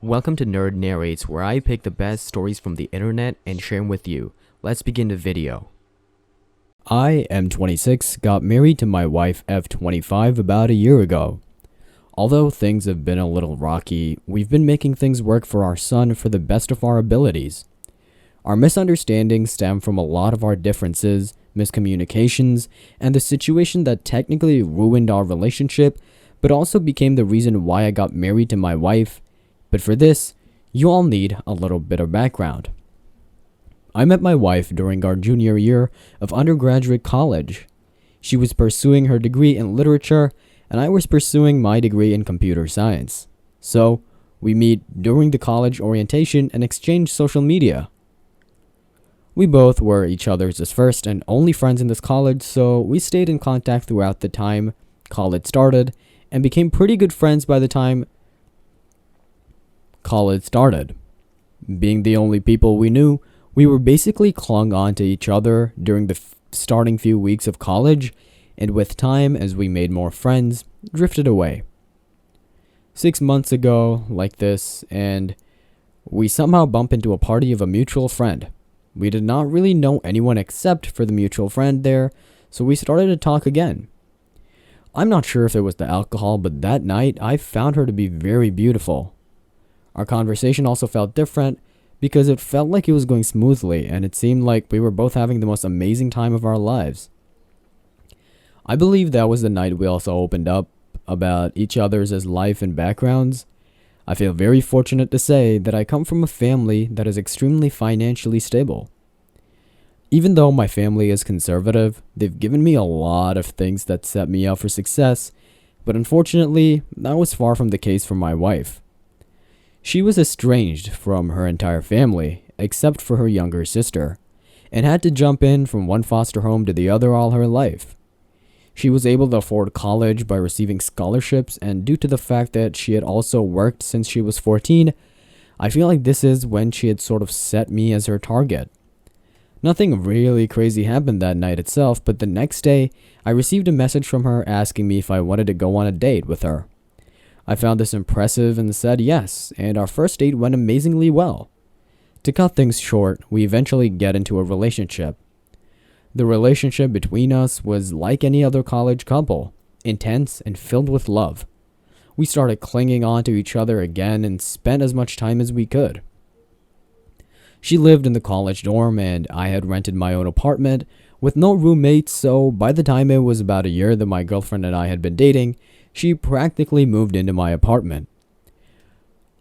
Welcome to Nerd Narrates, where I pick the best stories from the internet and share them with you. Let's begin the video. I am 26, got married to my wife F25 about a year ago. Although things have been a little rocky, we've been making things work for our son for the best of our abilities. Our misunderstandings stem from a lot of our differences, miscommunications, and the situation that technically ruined our relationship, but also became the reason why I got married to my wife. But for this, you all need a little bit of background. I met my wife during our junior year of undergraduate college. She was pursuing her degree in literature, and I was pursuing my degree in computer science. So, we meet during the college orientation and exchange social media. We both were each other's first and only friends in this college, so we stayed in contact throughout the time college started, and became pretty good friends by the time college started. Being the only people we knew, we were basically clung on to each other during the starting few weeks of college, and with time, as we made more friends, drifted away. 6 months ago, like this, and we somehow bump into a party of a mutual friend. We did not really know anyone except for the mutual friend there, so we started to talk again. I'm not sure if it was the alcohol, but that night I found her to be very beautiful. Our conversation also felt different because it felt like it was going smoothly, and it seemed like we were both having the most amazing time of our lives. I believe that was the night we also opened up about each other's life and backgrounds. I feel very fortunate to say that I come from a family that is extremely financially stable. Even though my family is conservative, they've given me a lot of things that set me up for success, but unfortunately, that was far from the case for my wife. She was estranged from her entire family, except for her younger sister, and had to jump in from one foster home to the other all her life. She was able to afford college by receiving scholarships, and due to the fact that she had also worked since she was 14, I feel like this is when she had sort of set me as her target. Nothing really crazy happened that night itself, but the next day, I received a message from her asking me if I wanted to go on a date with her. I found this impressive and said yes, and our first date went amazingly well. To cut things short, we eventually get into a relationship. The relationship between us was like any other college couple, intense and filled with love. We started clinging on to each other again and spent as much time as we could. She lived in the college dorm, and I had rented my own apartment with no roommates, so by the time it was about a year that my girlfriend and I had been dating, she practically moved into my apartment.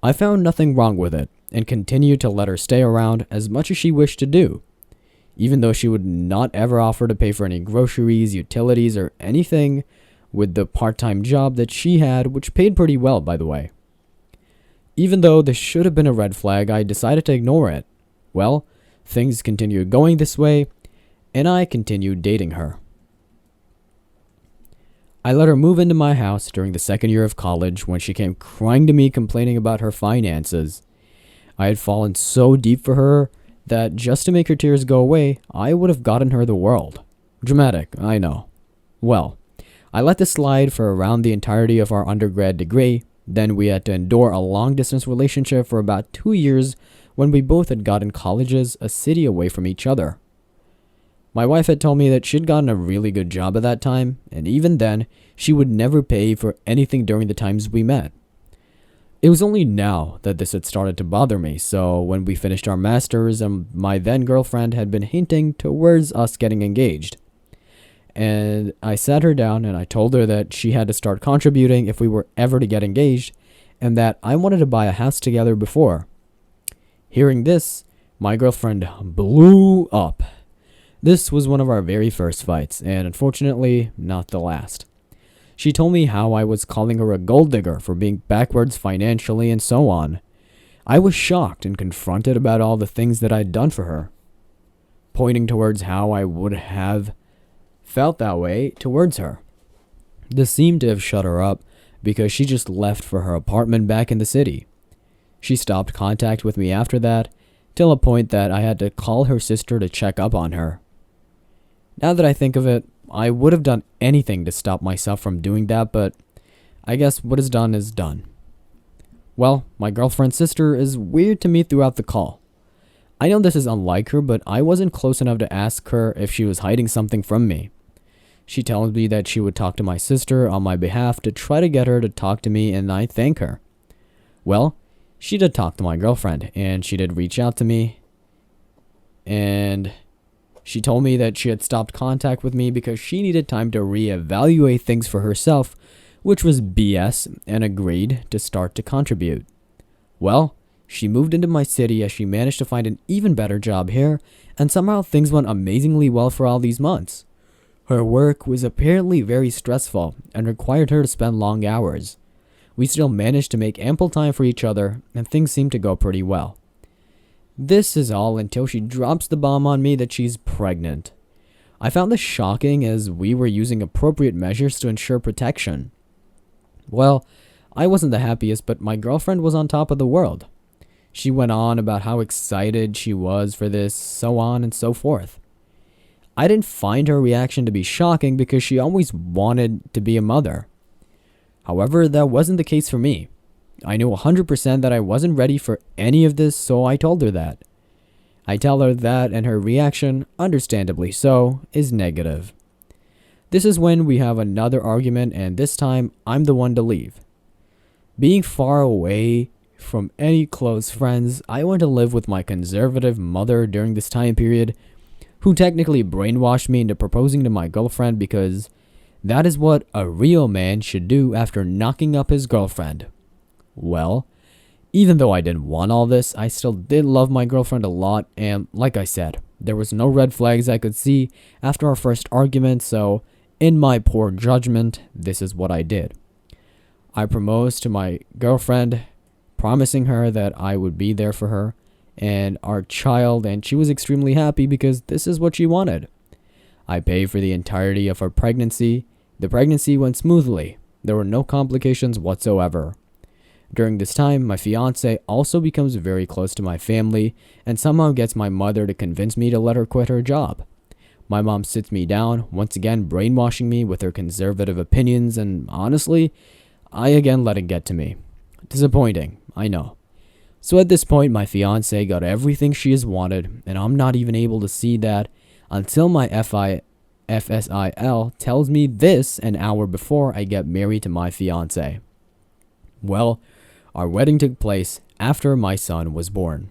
I found nothing wrong with it, and continued to let her stay around as much as she wished to do, even though she would not ever offer to pay for any groceries, utilities, or anything with the part-time job that she had, which paid pretty well, by the way. Even though this should have been a red flag, I decided to ignore it. Well, things continued going this way, and I continued dating her. I let her move into my house during the second year of college when she came crying to me complaining about her finances. I had fallen so deep for her that just to make her tears go away, I would have gotten her the world. Dramatic, I know. Well, I let this slide for around the entirety of our undergrad degree. Then we had to endure a long-distance relationship for about 2 years when we both had gotten colleges a city away from each other. My wife had told me that she'd gotten a really good job at that time, and even then, she would never pay for anything during the times we met. It was only now that this had started to bother me, so when we finished our masters, my then girlfriend had been hinting towards us getting engaged. And I sat her down and I told her that she had to start contributing if we were ever to get engaged, and that I wanted to buy a house together before. Hearing this, my girlfriend blew up. This was one of our very first fights, and unfortunately, not the last. She told me how I was calling her a gold digger for being backwards financially and so on. I was shocked and confronted about all the things that I'd done for her, pointing towards how I would have felt that way towards her. This seemed to have shut her up because she just left for her apartment back in the city. She stopped contact with me after that, till a point that I had to call her sister to check up on her. Now that I think of it, I would have done anything to stop myself from doing that, but I guess what is done is done. Well, my girlfriend's sister is weird to me throughout the call. I know this is unlike her, but I wasn't close enough to ask her if she was hiding something from me. She tells me that she would talk to my sister on my behalf to try to get her to talk to me, and I thank her. Well, she did talk to my girlfriend, and she did reach out to me, and she told me that she had stopped contact with me because she needed time to reevaluate things for herself, which was BS, and agreed to start to contribute. Well, she moved into my city as she managed to find an even better job here, and somehow things went amazingly well for all these months. Her work was apparently very stressful and required her to spend long hours. We still managed to make ample time for each other, and things seemed to go pretty well. This is all until she drops the bomb on me that she's pregnant. I found this shocking as we were using appropriate measures to ensure protection. Well, I wasn't the happiest, but my girlfriend was on top of the world. She went on about how excited she was for this, so on and so forth. I didn't find her reaction to be shocking because she always wanted to be a mother. However, that wasn't the case for me. I knew 100% that I wasn't ready for any of this, so I told her that. I tell her that, and her reaction, understandably so, is negative. This is when we have another argument, and this time I'm the one to leave. Being far away from any close friends, I went to live with my conservative mother during this time period, who technically brainwashed me into proposing to my girlfriend because that is what a real man should do after knocking up his girlfriend. Well, even though I didn't want all this, I still did love my girlfriend a lot, and like I said, there was no red flags I could see after our first argument, so in my poor judgment, this is what I did. I proposed to my girlfriend, promising her that I would be there for her and our child, and she was extremely happy because this is what she wanted. I paid for the entirety of her pregnancy. The pregnancy went smoothly. There were no complications whatsoever. During this time, my fiance also becomes very close to my family and somehow gets my mother to convince me to let her quit her job. My mom sits me down, once again brainwashing me with her conservative opinions, and honestly, I again let it get to me. Disappointing, I know. So at this point, my fiance got everything she has wanted, and I'm not even able to see that until my FSIL tells me this an hour before I get married to my fiance. Well, our wedding took place after my son was born.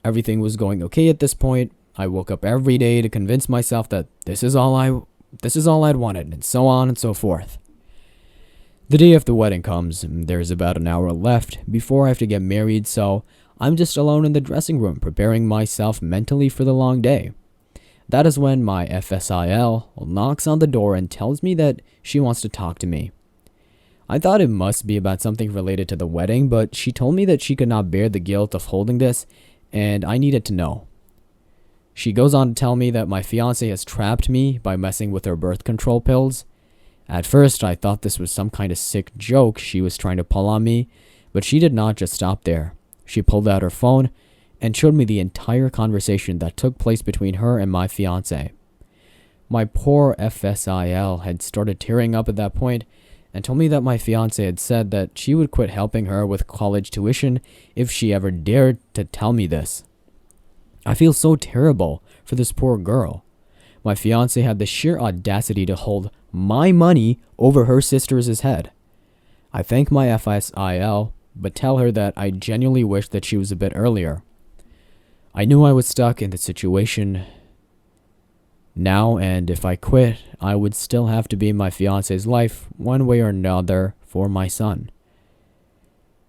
Everything was going okay at this point. I woke up every day to convince myself that this is all I'd wanted, and so on and so forth. The day of the wedding comes, and there's about an hour left before I have to get married, so I'm just alone in the dressing room preparing myself mentally for the long day. That is when my FSIL knocks on the door and tells me that she wants to talk to me. I thought it must be about something related to the wedding, but she told me that she could not bear the guilt of holding this, and I needed to know. She goes on to tell me that my fiance has trapped me by messing with her birth control pills. At first, I thought this was some kind of sick joke she was trying to pull on me, but she did not just stop there. She pulled out her phone and showed me the entire conversation that took place between her and my fiance. My poor FSIL had started tearing up at that point and told me that my fiance had said that she would quit helping her with college tuition if she ever dared to tell me this. I feel so terrible for this poor girl. My fiance had the sheer audacity to hold my money over her sister's head. I thank my FSIL, but tell her that I genuinely wish that she was a bit earlier. I knew I was stuck in the situation now, and if I quit, I would still have to be in my fiance's life one way or another for my son.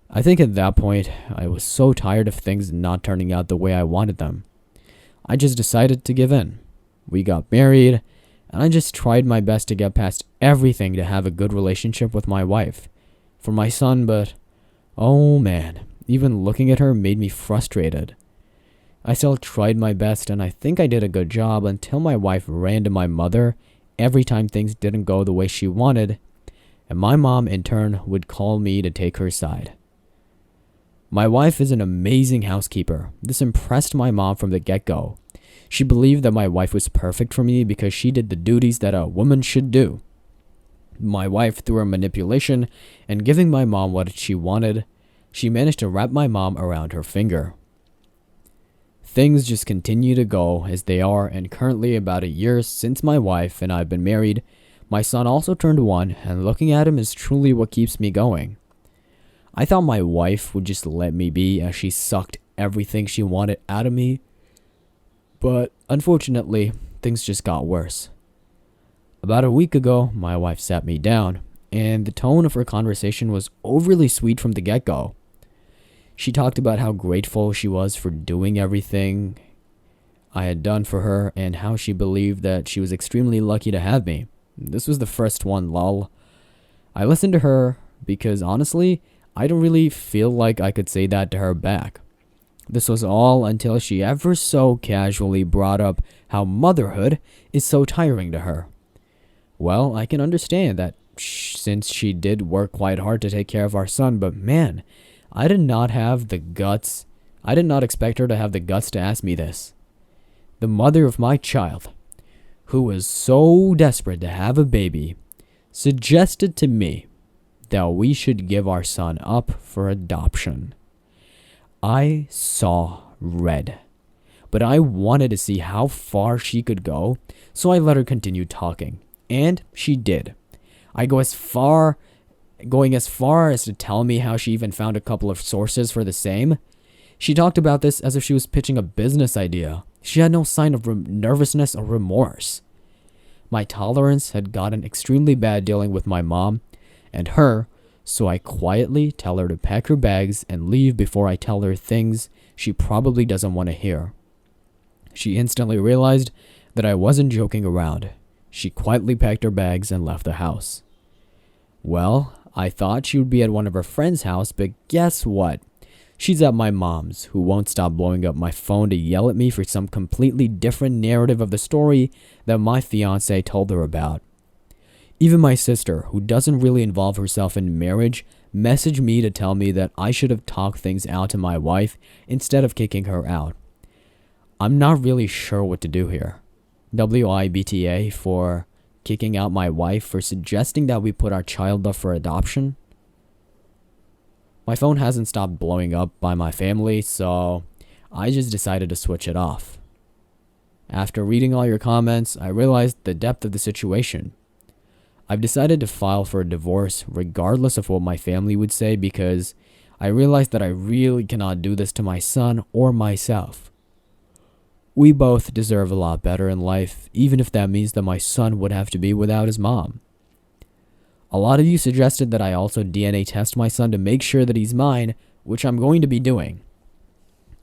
I think at that point, I was so tired of things not turning out the way I wanted them. I just decided to give in. We got married, and I just tried my best to get past everything to have a good relationship with my wife. For my son, but oh man, even looking at her made me frustrated. I still tried my best, and I think I did a good job until my wife ran to my mother every time things didn't go the way she wanted, and my mom in turn would call me to take her side. My wife is an amazing housekeeper. This impressed my mom from the get-go. She believed that my wife was perfect for me because she did the duties that a woman should do. My wife, through her manipulation and giving my mom what she wanted, she managed to wrap my mom around her finger. Things just continue to go as they are, and currently about a year since my wife and I have been married, my son also turned 1, and looking at him is truly what keeps me going. I thought my wife would just let me be as she sucked everything she wanted out of me, but unfortunately, things just got worse. About a week ago, my wife sat me down, and the tone of her conversation was overly sweet from the get-go. She talked about how grateful she was for doing everything I had done for her and how she believed that she was extremely lucky to have me. This was the first one, lol. I listened to her because honestly, I don't really feel like I could say that to her back. This was all until she ever so casually brought up how motherhood is so tiring to her. Well, I can understand that since she did work quite hard to take care of our son, but man, I did not expect her to have the guts to ask me this. The mother of my child, who was so desperate to have a baby, suggested to me that we should give our son up for adoption. I saw red, but I wanted to see how far she could go, so I let her continue talking, and she did. Going as far as to tell me how she even found a couple of sources for the same. She talked about this as if she was pitching a business idea. She had no sign of nervousness or remorse. My tolerance had gotten extremely bad dealing with my mom and her, so I quietly tell her to pack her bags and leave before I tell her things she probably doesn't want to hear. She instantly realized that I wasn't joking around. She quietly packed her bags and left the house. Well, I thought she would be at one of her friend's house, but guess what? She's at my mom's, who won't stop blowing up my phone to yell at me for some completely different narrative of the story that my fiancé told her about. Even my sister, who doesn't really involve herself in marriage, messaged me to tell me that I should have talked things out to my wife instead of kicking her out. I'm not really sure what to do here. WIBTA for kicking out my wife for suggesting that we put our child up for adoption. My phone hasn't stopped blowing up by my family, so I just decided to switch it off. After reading all your comments, I realized the depth of the situation. I've decided to file for a divorce regardless of what my family would say because I realized that I really cannot do this to my son or myself. We both deserve a lot better in life, even if that means that my son would have to be without his mom. A lot of you suggested that I also DNA test my son to make sure that he's mine, which I'm going to be doing.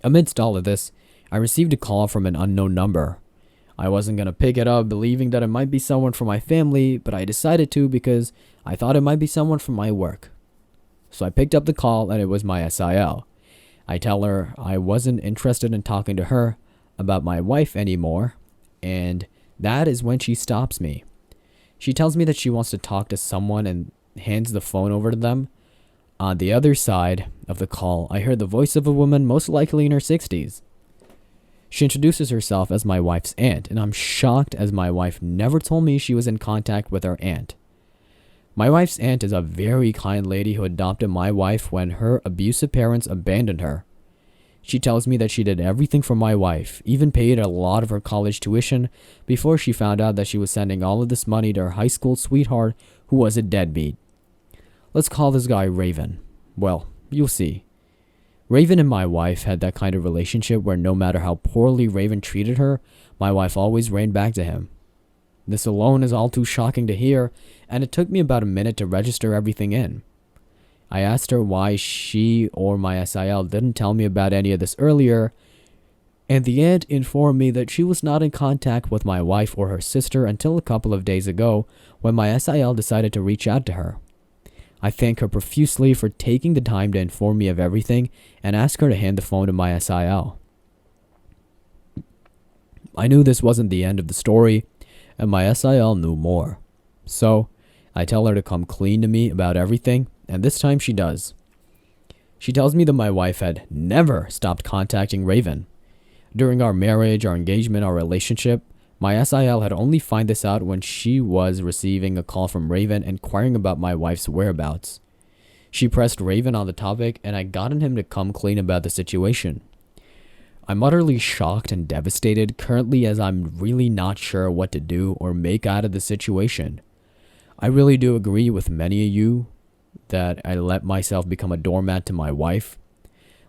Amidst all of this, I received a call from an unknown number. I wasn't going to pick it up believing that it might be someone from my family, but I decided to because I thought it might be someone from my work. So I picked up the call and it was my SIL. I tell her I wasn't interested in talking to her about my wife anymore, and that is when she stops me. She tells me that she wants to talk to someone and hands the phone over to them. On the other side of the call, I heard the voice of a woman most likely in her 60s. She introduces herself as my wife's aunt, and I'm shocked as my wife never told me she was in contact with her aunt. My wife's aunt is a very kind lady who adopted my wife when her abusive parents abandoned her. She tells me that she did everything for my wife, even paid a lot of her college tuition before she found out that she was sending all of this money to her high school sweetheart who was a deadbeat. Let's call this guy Raven. Well, you'll see. Raven and my wife had that kind of relationship where no matter how poorly Raven treated her, my wife always ran back to him. This alone is all too shocking to hear, and it took me about a minute to register everything in. I asked her why she or my SIL didn't tell me about any of this earlier, and the aunt informed me that she was not in contact with my wife or her sister until a couple of days ago when my SIL decided to reach out to her. I thank her profusely for taking the time to inform me of everything and ask her to hand the phone to my SIL. I knew this wasn't the end of the story, and my SIL knew more. So, I tell her to come clean to me about everything, and this time she does. She tells me that my wife had never stopped contacting Raven. During our marriage, our engagement, our relationship, my SIL had only found this out when she was receiving a call from Raven inquiring about my wife's whereabouts. She pressed Raven on the topic, and I gotten him to come clean about the situation. I'm utterly shocked and devastated currently, as I'm really not sure what to do or make out of the situation. I really do agree with many of you that I let myself become a doormat to my wife.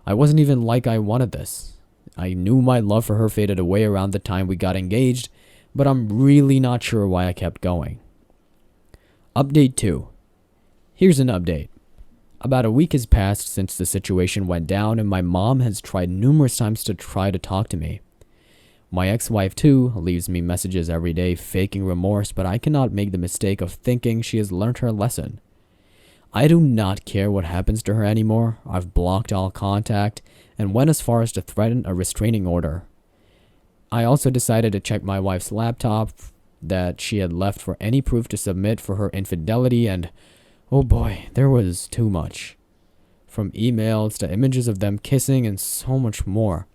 I wasn't even like I wanted this. I knew my love for her faded away around the time we got engaged, but I'm really not sure why I kept going. Update 2. Here's an update. About a week has passed since the situation went down, and my mom has tried numerous times to try to talk to me. My ex-wife too leaves me messages every day faking remorse, but I cannot make the mistake of thinking she has learned her lesson. I do not care what happens to her anymore. I've blocked all contact and went as far as to threaten a restraining order. I also decided to check my wife's laptop that she had left for any proof to submit for her infidelity, and oh boy, there was too much. From emails to images of them kissing and so much more.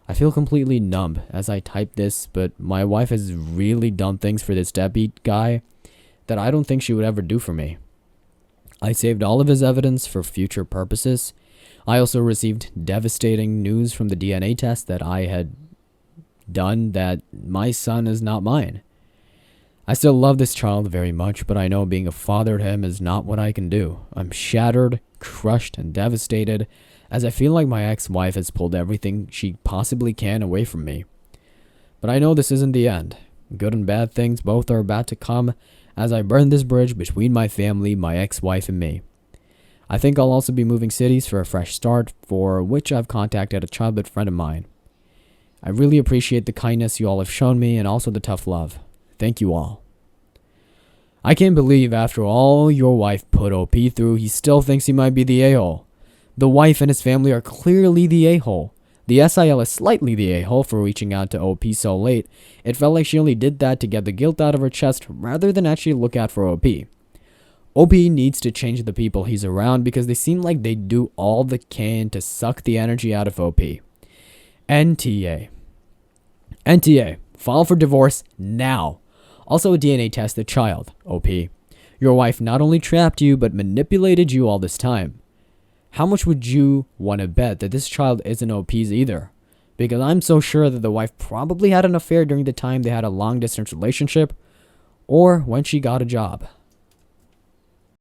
I feel completely numb as I type this, but my wife has really done things for this deadbeat guy that I don't think she would ever do for me. I saved all of his evidence for future purposes. I also received devastating news from the DNA test that I had done that my son is not mine. I still love this child very much, but I know being a father to him is not what I can do. I'm shattered, crushed, and devastated, as I feel like my ex-wife has pulled everything she possibly can away from me. But I know this isn't the end. Good and bad things both are about to come as I burn this bridge between my family, my ex-wife, and me. I think I'll also be moving cities for a fresh start, for which I've contacted a childhood friend of mine. I really appreciate the kindness you all have shown me and also the tough love. Thank you all. I can't believe after all your wife put OP through, he still thinks he might be the a-hole. The wife and his family are clearly the a-hole. The SIL is slightly the a-hole for reaching out to OP so late. It felt like she only did that to get the guilt out of her chest rather than actually look out for OP. OP needs to change the people he's around because they seem like they do all they can to suck the energy out of OP. NTA. File for divorce now. Also a DNA test the child, OP. Your wife not only trapped you but manipulated you all this time. How much would you want to bet that this child isn't OP's either? Because I'm so sure that the wife probably had an affair during the time they had a long-distance relationship or when she got a job.